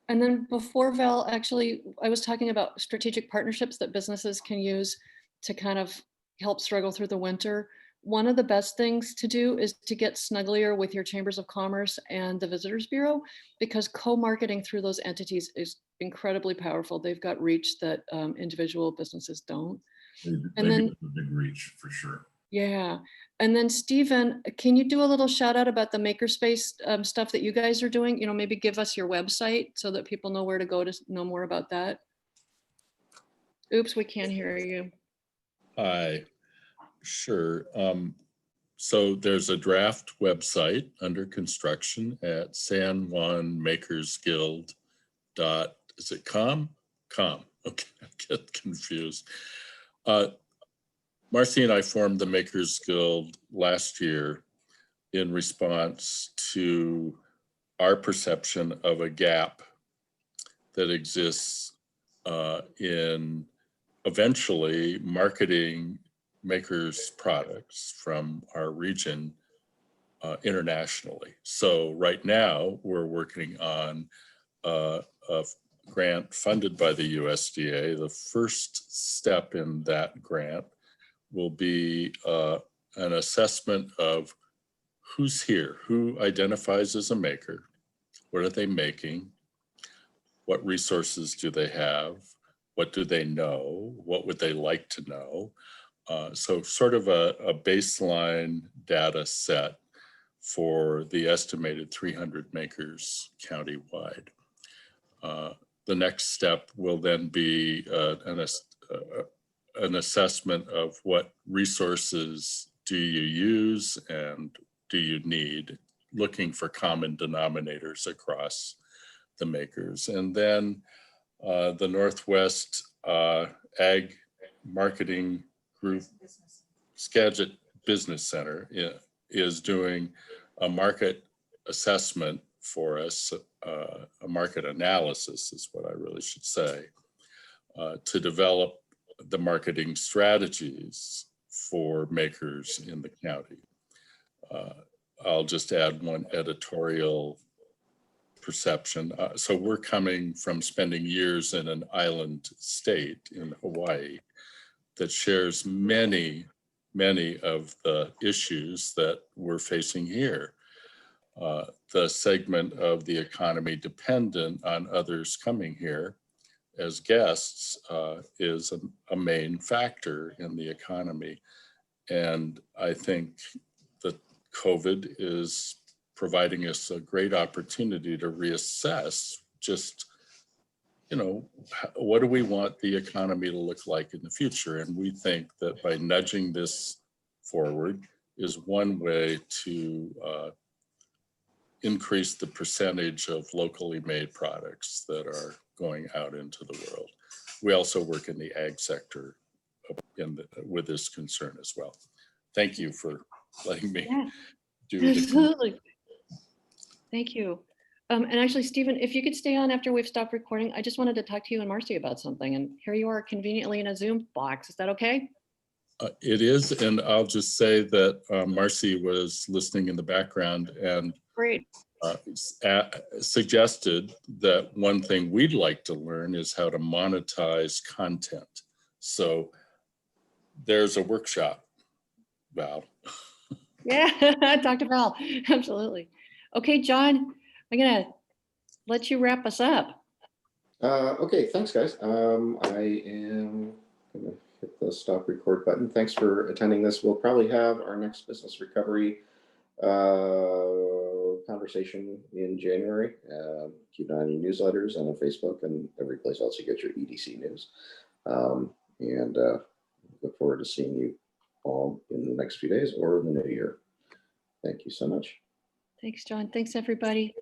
And then before Val, actually, I was talking about strategic partnerships that businesses can use to kind of help struggle through the winter. One of the best things to do is to get snugglier with your chambers of commerce and the Visitors Bureau, because co-marketing through those entities is incredibly powerful. They've got reach that individual businesses don't. They And then, do a big reach for sure. yeah. And then Stephen, can you do a little shout out about the Makerspace stuff that you guys are doing? Maybe give us your website so that people know where to go to know more about that. Oops, we can't hear you. Hi, sure. So there's a draft website under construction at San Juan Makers Guild. Is it com? Okay, I get confused. Marcy and I formed the Makers Guild last year in response to our perception of a gap that exists in eventually marketing makers products from our region internationally. So right now we're working on a grant funded by the USDA. The first step in that grant will be an assessment of who's here, who identifies as a maker, what are they making, what resources do they have, what do they know, what would they like to know. So sort of a baseline data set for the estimated 300 makers countywide. The next step will then be an assessment of what resources do you use and do you need, looking for common denominators across the makers. And then the Northwest Ag Marketing Group, Skagit Business Center, is doing a market assessment for us, a market analysis is what I really should say, to develop the marketing strategies for makers in the county. I'll just add one editorial perception. So we're coming from spending years in an island state in Hawaii that shares many of the issues that we're facing here. The segment of the economy dependent on others coming here as guests is a main factor in the economy. And I think that COVID is providing us a great opportunity to reassess just, what do we want the economy to look like in the future? And we think that by nudging this forward is one way to increase the percentage of locally made products that are going out into the world. We also work in the ag sector with this concern as well. Thank you for letting me do this. Absolutely. Thank you. And actually, Stephen, if you could stay on after we've stopped recording, I just wanted to talk to you and Marcy about something. And here you are conveniently in a Zoom box. Is that okay? It is, and I'll just say that Marcy was listening in the background and Great. suggested that one thing we'd like to learn is how to monetize content. So there's a workshop, Val. Yeah, Dr. Val, absolutely. Okay, John, I'm gonna let you wrap us up. Okay, thanks, guys. I am gonna hit the stop record button. Thanks for attending this. We'll probably have our next business recovery conversation in January. Keep an eye on your newsletters and on Facebook and every place else you get your EDC news. And look forward to seeing you all in the next few days or in the new year. Thank you so much. Thanks, John. Thanks, everybody.